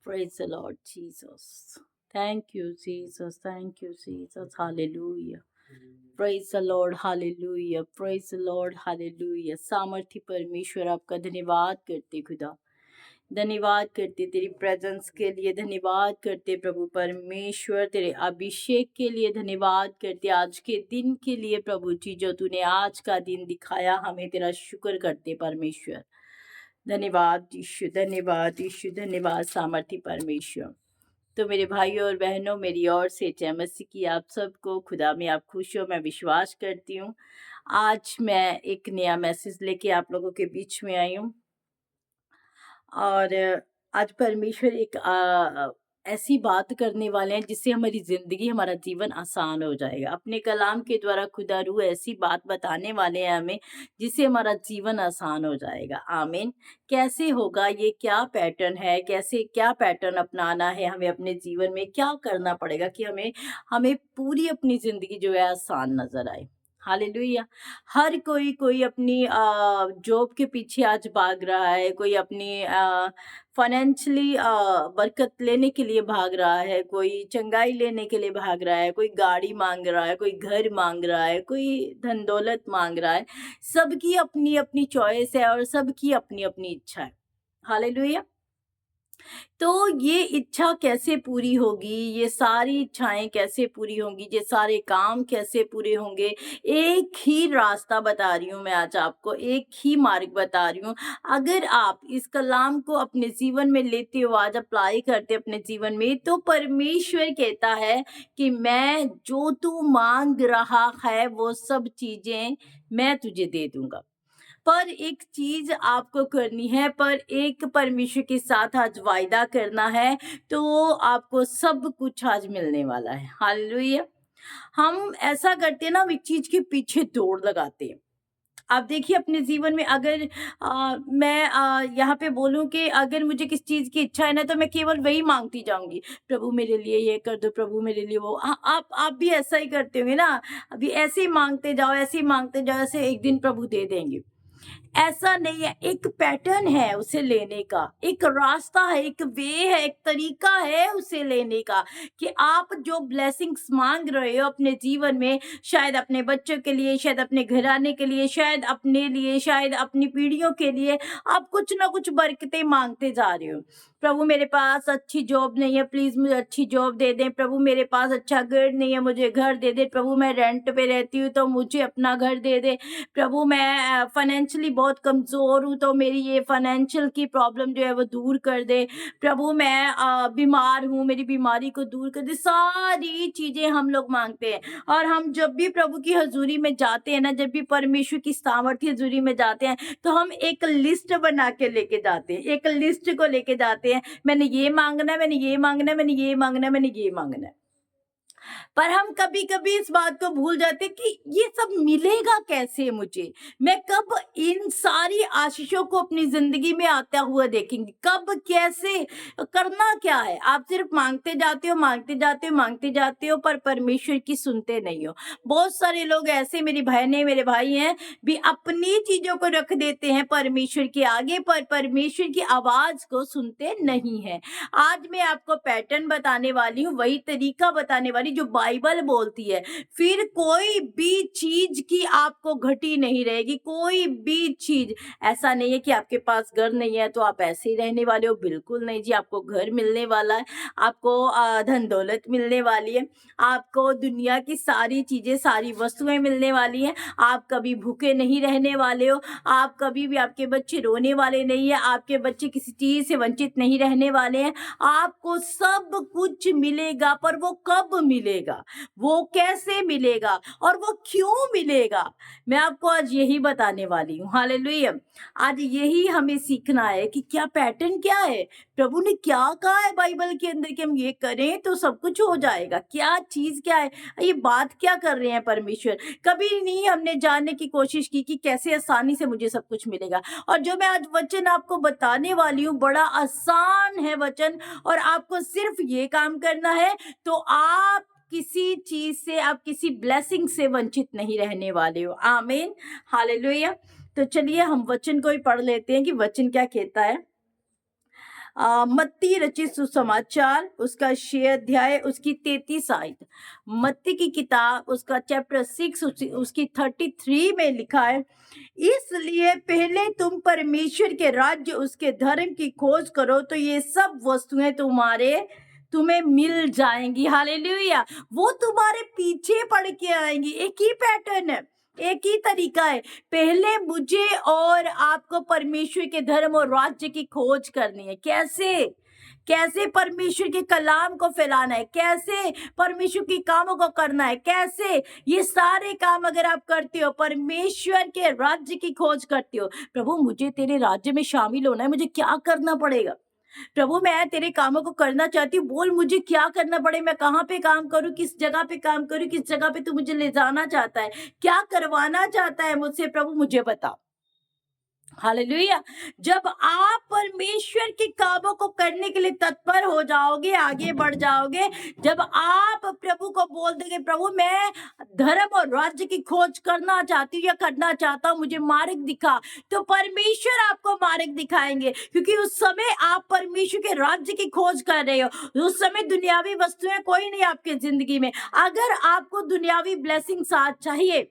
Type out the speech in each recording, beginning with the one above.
Praise the Lord Jesus. Thank you, Jesus. Thank you, Jesus. Hallelujah. Praise the Lord. Hallelujah. Praise the Lord. Hallelujah. सामर्थ्य परमेश्वर आपका धन्यवाद करते खुदा, धन्यवाद करते तेरी प्रेजेंस के लिए, धन्यवाद करते प्रभु परमेश्वर, तेरे अभिषेक के लिए धन्यवाद करते, आज के दिन के लिए प्रभु जी जो तूने आज का दिन दिखाया, हमें तेरा शुक्र करते परमेश्वर। धन्यवाद यीशु, धन्यवाद यीशु, धन्यवाद सामर्थ्य परमेश्वर। तो मेरे भाइयों और बहनों, मेरी ओर से जय मसीह की आप सबको। खुदा में आप खुश हो, मैं विश्वास करती हूँ। आज मैं एक नया मैसेज लेके आप लोगों के बीच में आई हूँ और आज परमेश्वर एक ऐसी बात करने वाले हैं जिससे हमारी ज़िंदगी, हमारा जीवन आसान हो जाएगा। अपने कलाम के द्वारा खुदा रूह ऐसी बात बताने वाले हैं हमें जिससे हमारा जीवन आसान हो जाएगा। आमीन। कैसे होगा ये, क्या पैटर्न है, कैसे क्या पैटर्न अपनाना है हमें अपने जीवन में, क्या करना पड़ेगा कि हमें हमें पूरी अपनी ज़िंदगी जो है आसान नज़र आए। हालेलुया। हर कोई अपनी जॉब के पीछे आज भाग रहा है, कोई अपनी फाइनेंशियली बरकत लेने के लिए भाग रहा है, कोई चंगाई लेने के लिए भाग रहा है, कोई गाड़ी मांग रहा है, कोई घर मांग रहा है, कोई धन दौलत मांग रहा है। सबकी अपनी अपनी चॉइस है और सबकी अपनी अपनी इच्छा है। हालेलुया। तो ये इच्छा कैसे पूरी होगी, ये सारी इच्छाएं कैसे पूरी होंगी, ये सारे काम कैसे पूरे होंगे? एक ही रास्ता बता रही हूँ मैं आज आपको, एक ही मार्ग बता रही हूँ। अगर आप इस कलाम को अपने जीवन में लेते हो, आज अप्लाई करते अपने जीवन में, तो परमेश्वर कहता है कि मैं जो तू मांग रहा है वो सब चीजें मैं तुझे दे दूंगा। पर एक चीज आपको करनी है, पर एक परमेश्वर के साथ आज वायदा करना है, तो आपको सब कुछ आज मिलने वाला है। हालेलुया। हम ऐसा करते हैं ना, हम एक चीज के पीछे दौड़ लगाते हैं। आप देखिए अपने जीवन में, अगर मैं यहाँ पे बोलूं कि अगर मुझे किस चीज की इच्छा है ना, तो मैं केवल वही मांगती जाऊंगी, प्रभु मेरे लिए ये कर दो, प्रभु मेरे लिए वो। आप भी ऐसा ही करते होंगे ना, अभी ऐसे ही मांगते जाओ, ऐसे ही मांगते जाओ, ऐसे एक दिन प्रभु दे देंगे। ऐसा नहीं है, एक पैटर्न है उसे लेने का, एक रास्ता है, एक वे है, एक तरीका है उसे लेने का, कि आप जो ब्लेसिंग्स मांग रहे हो अपने जीवन में, शायद अपने बच्चों के लिए, शायद अपने घराने के लिए, शायद अपने लिए, शायद अपनी पीढ़ियों के लिए, आप कुछ ना कुछ बरकतें मांगते जा रहे हो। प्रभु मेरे पास अच्छी जॉब नहीं है, प्लीज मुझे अच्छी जॉब दे दें। प्रभु मेरे पास अच्छा घर नहीं है, मुझे घर दे दे। प्रभु मैं रेंट पे रहती हूँ तो मुझे अपना घर दे दे। प्रभु मैं फाइनेंशियली बहुत कमज़ोर हूँ, तो मेरी ये फाइनेंशियल की प्रॉब्लम जो है वो दूर कर दे। प्रभु मैं बीमार हूँ, मेरी बीमारी को दूर कर दे। सारी चीज़ें हम लोग मांगते हैं, और हम जब भी प्रभु की हजूरी में जाते हैं ना, जब भी परमेश्वर की सामर्थ्य हजूरी में जाते हैं, तो हम एक लिस्ट बना के लेके जाते हैं, एक लिस्ट को लेके जाते हैं। मैंने ये मांगना है, मैंने ये मांगना है, मैंने ये मांगना है, मैंने ये मांगना है। पर हम कभी-कभी इस बात को भूल जाते हैं कि ये सब मिलेगा कैसे मुझे? मैं कब इन सारी आशीषों को अपनी ज़िंदगी में आता हुआ देखेंगी? कब, कैसे, करना क्या है? आप सिर्फ माँगते जाते हो, माँगते जाते हो, माँगते जाते हो, पर परमेश्वर की सुनते नहीं हो। बहुत सारे लोग ऐसे, मेरी बहनें, मेरे भाई हैं, भी अपनी चीज़ों को रख देते हैं परमेश्वर के आगे, पर परमेश्वर की आवाज़ को सुनते नहीं हैं। आज मैं आपको पैटर्न बताने वाली हूँ, वही तरीका बताने वाली जो बाइबल बोलती है। फिर कोई भी चीज की आपको घटी नहीं रहेगी, कोई भी चीज। ऐसा नहीं है कि आपके पास घर नहीं है तो आप ऐसे ही रहने वाले हो, बिल्कुल नहीं जी। आपको घर मिलने वाला है, आपको धन दौलत मिलने वाली है, आपको दुनिया की सारी चीजें, सारी वस्तुएं मिलने वाली हैं। आप कभी भूखे नहीं रहने वाले हो, आप कभी भी, आपके बच्चे रोने वाले नहीं है, आपके बच्चे किसी चीज से वंचित नहीं रहने वाले हैं। आपको सब कुछ मिलेगा, पर वो कब मिलेगा, वो कैसे मिलेगा, और वो क्यों मिलेगा, मैं आपको आज यही बताने वाली हूँ। हालेलुया। आज यही हमें सीखना है कि क्या पैटर्न क्या है, प्रभु ने क्या कहा है बाइबल के अंदर कि हम ये करें तो सब कुछ हो जाएगा। क्या चीज क्या है, ये बात क्या कर रहे हैं परमेश्वर? कभी नहीं हमने जानने की कोशिश की कि कैसे आसानी से मुझे सब कुछ मिलेगा। और जो मैं आज वचन आपको बताने वाली हूँ, बड़ा आसान है वचन, और आपको सिर्फ ये काम करना है, तो आप किसी चीज से, आप किसी ब्लेसिंग से वंचित नहीं रहने वाले हो। आमीन। हालेलुया। तो चलिए हम वचन को ही पढ़ लेते हैं कि वचन क्या कहता है। मत्ती रचित सुसमाचार उसका 6 अध्याय उसकी 33 आयत। मत्ती की किताब उसका चैप्टर 6 उसकी 33 में लिखा है, इसलिए पहले तुम परमेश्वर के राज्य उसके धर्म की खोज करो तो ये सब वस्तुएं तुम्हें मिल जाएंगी। हालेलुया। वो तुम्हारे पीछे पड़ के आएंगी। एक ही पैटर्न है, एक ही तरीका है। पहले मुझे और आपको परमेश्वर के धर्म और राज्य की खोज करनी है। कैसे परमेश्वर के कलाम को फैलाना है, कैसे परमेश्वर के कामों को करना है, कैसे ये सारे काम अगर आप करते हो, परमेश्वर के राज्य की खोज करते हो, प्रभु मुझे तेरे राज्य में शामिल होना है, मुझे क्या करना पड़ेगा? प्रभु मैं तेरे कामों को करना चाहती हूँ, बोल मुझे क्या करना पड़े, मैं कहाँ पे काम करूँ, किस जगह पे काम करूँ, किस जगह पे तू मुझे ले जाना चाहता है, क्या करवाना चाहता है मुझसे, प्रभु मुझे बता। हालेलुया। जब आप परमेश्वर के कामों को करने के लिए तत्पर हो जाओगे, आगे बढ़ जाओगे, जब आप प्रभु को बोल देंगे, प्रभु मैं धर्म और राज्य की खोज करना चाहती हूँ या करना चाहता हूँ, मुझे मार्ग दिखा, तो परमेश्वर आपको मार्ग दिखाएंगे। क्योंकि उस समय आप परमेश्वर के राज्य की खोज कर रहे हो, उस समय दुनियावी वस्तुएं कोई नहीं आपके जिंदगी में। अगर आपको दुनियावी ब्लेसिंग्स आज चाहिए,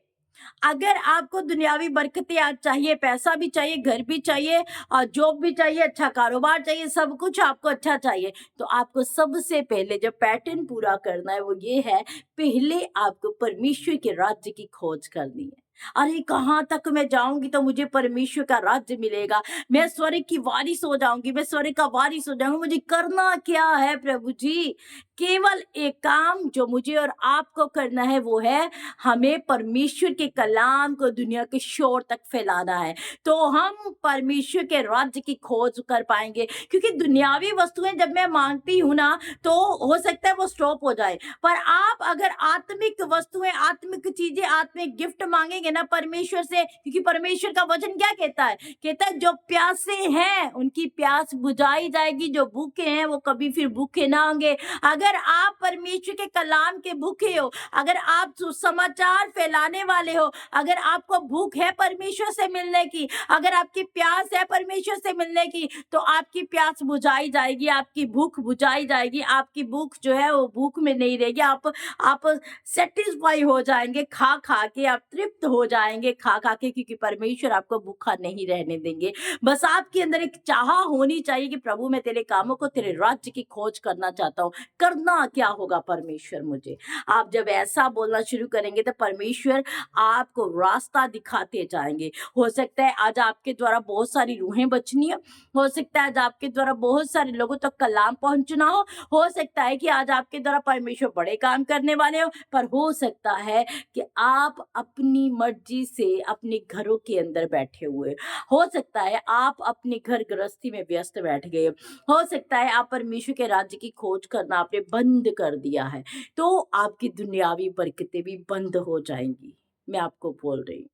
अगर आपको दुनियावी बरकतें आज चाहिए, पैसा भी चाहिए, घर भी चाहिए, और जॉब भी चाहिए, अच्छा कारोबार चाहिए, सब कुछ आपको अच्छा चाहिए, तो आपको सबसे पहले जो पैटर्न पूरा करना है वो ये है, पहले आपको परमेश्वर के राज्य की खोज करनी है। अरे कहाँ तक मैं जाऊंगी तो मुझे परमेश्वर का राज्य मिलेगा, मैं स्वर्ग की वारिस हो जाऊंगी, मैं स्वर्ग का वारिस हो जाऊंगी, मुझे करना क्या है प्रभु जी? केवल एक काम जो मुझे और आपको करना है वो है, हमें परमेश्वर के कलाम को दुनिया के शोर तक फैलाना है, तो हम परमेश्वर के राज्य की खोज कर पाएंगे। क्योंकि दुनियावी वस्तुएं जब मैं मांगती हूँ ना, तो हो सकता है वो स्टॉप हो जाए, पर आप अगर आत्मिक वस्तुएं, आत्मिक चीजें, आत्मिक गिफ्ट मांगेंगे ना परमेश्वर से, क्योंकि परमेश्वर का वचन क्या कहता है? कहता है जो प्यासे हैं उनकी प्यास बुझाई जाएगी, जो भूखे हैं वो कभी फिर भूखे ना होंगे। अगर आप परमेश्वर के कलाम के भूखे हो, अगर आप सुसमाचार फैलाने वाले हो, अगर आपको भूख है परमेश्वर से मिलने की, अगर आपकी प्यास है परमेश्वर से मिलने की, तो आपकी प्यास बुझाई जाएगी, आपकी भूख बुझाई जाएगी, आपकी भूख जो है वो भूख में नहीं रहेगी, आप सेटिस्फाई हो जाएंगे, खा खा के आप तृप्त हो जाएंगे, खा खा के, क्योंकि परमेश्वर आपको भूखा नहीं रहने देंगे। बस आपके अंदर एक चाह होनी चाहिए कि प्रभु मैं तेरे कामों को, तेरे राज्य की खोज करना चाहता हूँ। करना क्या होगा परमेश्वर मुझे? आप जब ऐसा बोलना शुरू करेंगे तो परमेश्वर आपको रास्ता दिखाते जाएंगे। हो सकता है आज आपके द्वारा बहुत सारी रूहें बचनी हो सकता है आज आपके द्वारा बहुत सारे लोगों तक कलाम पहुंचना हो सकता है कि आज आपके द्वारा परमेश्वर बड़े काम करने वाले हो, पर हो सकता है कि आप अपनी मर्जी से अपने घरों के अंदर बैठे हुए, हो सकता है आप अपने घर गृहस्थी में व्यस्त बैठ गए, हो सकता है आप परमेश्वर के राज्य की खोज करना आपने बंद कर दिया है, तो आपकी दुनियावी बरकतें भी बंद हो जाएंगी। मैं आपको बोल रही हूँ,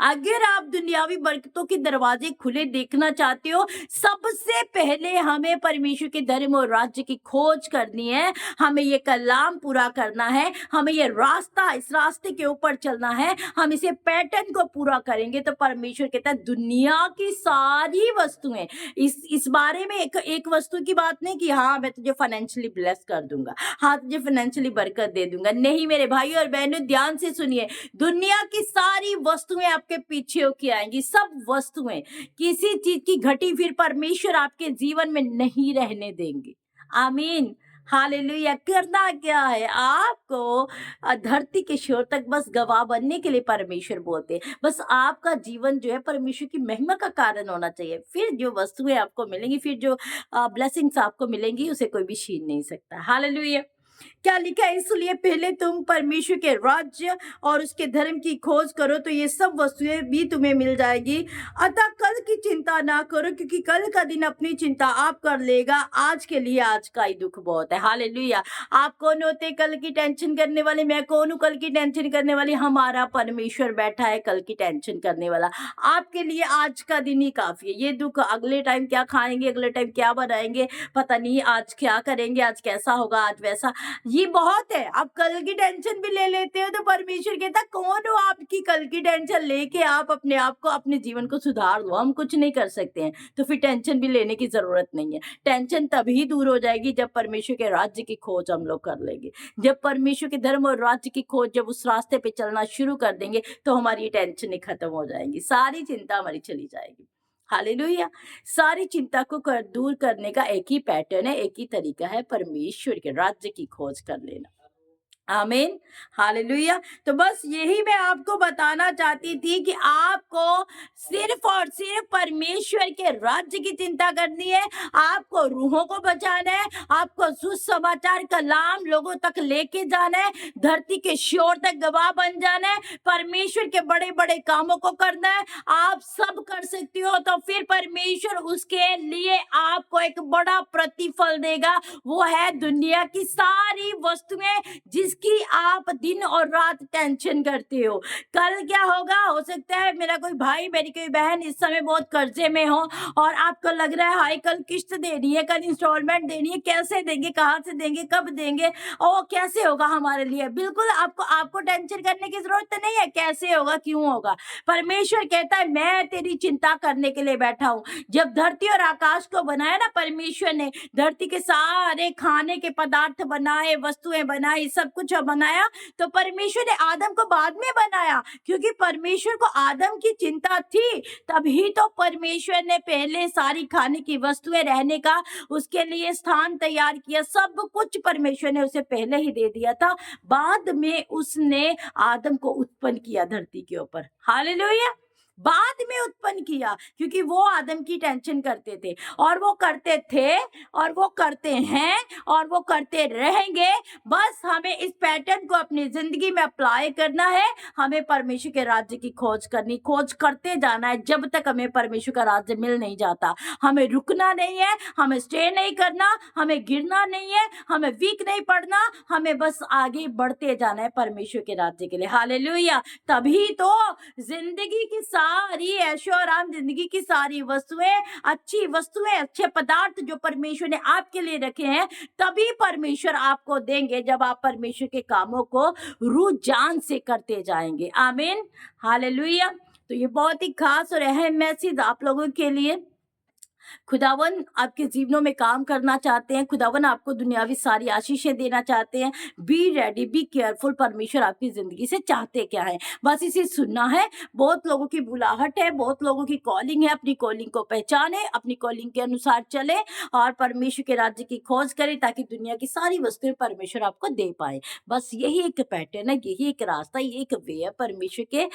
अगर आप दुनियावी बरकतों के दरवाजे खुले देखना चाहते हो, सबसे पहले हमें परमेश्वर के धर्म और राज्य की खोज करनी है, हमें ये कलाम पूरा करना है, हमें ये रास्ता, इस रास्ते के ऊपर चलना है, हम इसे पैटर्न को पूरा करेंगे तो परमेश्वर कहता है दुनिया की सारी वस्तुएं, इस बारे में एक वस्तु की बात नहीं कि हाँ मैं तुझे फाइनेंशियली ब्लेस कर दूंगा, हाँ तुझे फाइनेंशियली बरकत दे दूंगा, नहीं मेरे भाई और बहनों ध्यान से सुनिए, दुनिया की सारी वस्तुएं आपके पीछे होके आएंगी, सब वस्तुएं, किसी चीज की घटी फिर परमेश्वर आपके जीवन में नहीं रहने देंगे। आमीन, हालेलुया। करना क्या है आपको? धरती के छोर तक बस गवाह बनने के लिए परमेश्वर बोलते हैं, बस आपका जीवन जो है परमेश्वर की महिमा का कारण होना चाहिए, फिर जो वस्तुएं आपको मिलेंगी, फिर जो ब्लेसिंग्स आपको मिलेंगी, उसे कोई भी छीन नहीं सकता। हालेलुया। क्या लिखा है? इसलिए पहले तुम परमेश्वर के राज्य और उसके धर्म की खोज करो तो ये सब वस्तुएं भी तुम्हें मिल जाएगी। अतः कल की चिंता ना करो, क्योंकि कल का दिन अपनी चिंता आप कर लेगा, आज के लिए आज का ही दुख बहुत है। हालेलुया। आप कौन होते कल की टेंशन करने वाले? मैं कौन हूँ कल की टेंशन करने वाली? हमारा परमेश्वर बैठा है कल की टेंशन करने वाला। आपके लिए आज का दिन ही काफी है। ये दुख अगले टाइम क्या खाएंगे, अगले टाइम क्या बनाएंगे, पता नहीं, आज क्या करेंगे, आज कैसा होगा, आज वैसा, ये बहुत है। आप कल की टेंशन भी ले लेते हो तो परमेश्वर कहता कौन हो आपकी कल की टेंशन लेके आप अपने आप को, अपने जीवन को सुधार लो। हम कुछ नहीं कर सकते हैं तो फिर टेंशन भी लेने की जरूरत नहीं है। टेंशन तभी दूर हो जाएगी जब परमेश्वर के राज्य की खोज हम लोग कर लेंगे। जब परमेश्वर के धर्म और राज्य की खोज, जब उस रास्ते पे चलना शुरू कर देंगे तो हमारी टेंशन खत्म हो जाएगी, सारी चिंता हमारी चली जाएगी। हालेलुया। सारी चिंता को दूर करने का एक ही पैटर्न है, एक ही तरीका है, परमेश्वर के राज्य की खोज कर लेना। आमीन, हालेलुया। तो बस यही मैं आपको बताना चाहती थी कि आपको सिर्फ और सिर्फ परमेश्वर के राज्य की चिंता करनी है। आपको रूहों को बचाना है, आपको सुसमाचार का कलाम लोगों तक लेके जाना है, धरती के शोर तक गवाह बन जाना है, परमेश्वर के बड़े बड़े कामों को करना है। आप सब कर सकती हो तो फिर परमेश्वर उसके लिए आपको एक बड़ा प्रतिफल देगा। वो है दुनिया की सारी वस्तुएं जिसकी आप दिन और रात टेंशन करते हो। कल क्या होगा, हो सकता है मेरा कोई भाई, मेरी कोई बहन इस समय बहुत कर्जे में हो और आपको लग रहा है हाय कल किस्त देनी है, कल इंस्टॉलमेंट देनी है, कैसे देंगे, कहाँ से देंगे, कब देंगे, और कैसे होगा हमारे लिए। बिल्कुल आपको टेंशन करने की जरूरत नहीं है, कैसे होगा, क्यों होगा। परमेश्वर कहता है मैं तेरी चिंता करने के लिए बैठा हूँ। जब धरती और आकाश को बनाया ना परमेश्वर ने, धरती के सारे खाने के पदार्थ बनाए, वस्तुएं बनाई, सब कुछ बनाया, तो परमेश्वर ने आदम को बाद में बनाया, क्योंकि परमेश्वर को आदम की चिंता थी। तभी तो परमेश्वर ने पहले सारी खाने की वस्तुएं, रहने का उसके लिए स्थान तैयार किया, सब कुछ परमेश्वर ने उसे पहले ही दे दिया था। बाद में उसने आदम को उत्पन्न किया धरती के ऊपर। हालेलुया। बाद में उत्पन्न किया, क्योंकि वो आदम की टेंशन करते थे, और वो करते थे, और वो करते हैं, और वो करते रहेंगे। बस हमें इस पैटर्न को अपनी जिंदगी में अप्लाई करना है। हमें परमेश्वर के राज्य की खोज करते जाना है जब तक हमें परमेश्वर का राज्य मिल नहीं जाता। हमें रुकना नहीं है, हमें स्टे नहीं करना, हमें गिरना नहीं है, हमें वीक नहीं पड़ना, हमें बस आगे बढ़ते जाना है परमेश्वर के राज्य के लिए। हालेलुया। तभी तो जिंदगी की सारी ऐशो आराम, जिंदगी की सारी वस्तुएं, अच्छी वस्तुएं, अच्छे पदार्थ जो परमेश्वर ने आपके लिए रखे हैं, तभी परमेश्वर आपको देंगे जब आप परमेश्वर के कामों को रूह जान से करते जाएंगे। आमीन, हालेलुया। तो ये बहुत ही खास और अहम मैसेज आप लोगों के लिए। खुदावन आपके जीवनों में काम करना चाहते हैं। खुदावन आपको दुनियावी सारी आशीषें देना चाहते हैं। Be ready, be careful. परमेश्वर आपकी जिंदगी से चाहते क्या है, बस इसे सुनना है। बहुत लोगों की बुलाहट है, बहुत लोगों की कॉलिंग है। अपनी कॉलिंग को पहचाने, अपनी कॉलिंग के अनुसार चले और परमेश्वर के राज्य की खोज करें, ताकि दुनिया की सारी वस्तुएं परमेश्वर आपको दे पाए। बस यही एक पैटर्न है, यही एक रास्ता, यही एक वे है परमेश्वर के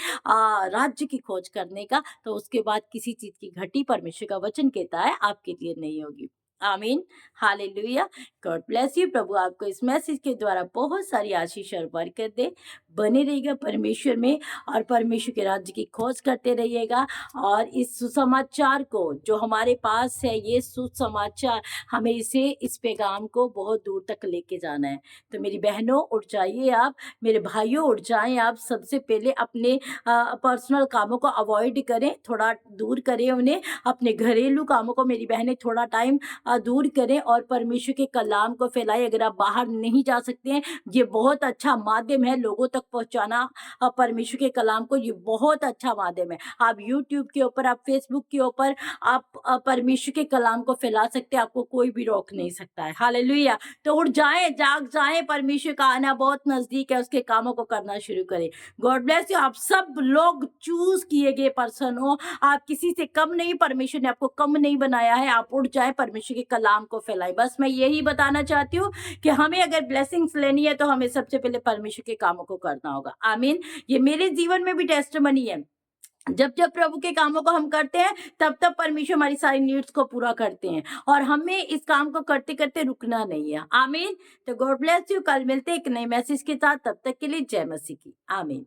राज्य की खोज करने का। तो उसके बाद किसी चीज की घटी, परमेश्वर का वचन कहता है, आपके लिए नहीं होगी। आमीन, हालेलुया। God bless you. प्रभु आपको इस मैसेज के द्वारा बहुत सारी आशीष और बरकत दे। बने रहिएगा परमेश्वर में और परमेश्वर के राज्य की खोज करते रहिएगा। और इस सुसमाचार को जो हमारे पास है, ये सुसमाचार, हमें इस पैगाम को बहुत दूर तक लेके जाना है। तो मेरी बहनों उठ जाइए आप, मेरे भाइयों उठ जाएं आप। सबसे पहले अपने पर्सनल कामों को अवॉइड करें, थोड़ा दूर करें उन्हें। अपने घरेलू कामों को मेरी बहनें थोड़ा टाइम दूर करें और परमेश्वर के कलाम को फैलाएं। अगर आप बाहर नहीं जा सकते हैं, ये बहुत अच्छा माध्यम है लोगों तक पहुंचाना परमेश्वर के कलाम को। ये बहुत अच्छा माध्यम है। आप यूट्यूब के ऊपर, आप फेसबुक के ऊपर आप परमेश्वर के कलाम को फैला सकते हैं। आपको कोई भी रोक नहीं सकता है। हालेलुया। तो उठ जाएं, जाग जाएं, परमेश्वर का आना बहुत नजदीक है। उसके कामों को करना शुरू करें। God bless you. आप सब लोग चूज किए गए पर्सन हो, आप किसी से कम नहीं, परमेश्वर ने आपको कम नहीं बनाया है। आप उठ जाए, परमेश्वर के कलाम को फैलाए। बस मैं यही बताना चाहती हूँ कि हमें अगर ब्लेसिंग्स लेनी है तो हमें सबसे पहले परमेश्वर के कामों को करना होगा। आमीन। ये मेरे जीवन में भी टेस्टमनी है। जब जब प्रभु के कामों को हम करते हैं, तब तब परमेश्वर हमारी सारी नीड्स को पूरा करते हैं, और हमें इस काम को करते करते रुकना नहीं है। आमीन। तो गॉड ब्लेस यू। कल मिलते हैं एक नए मैसेज के साथ। तब तक के लिए जय मसीह की। आमीन।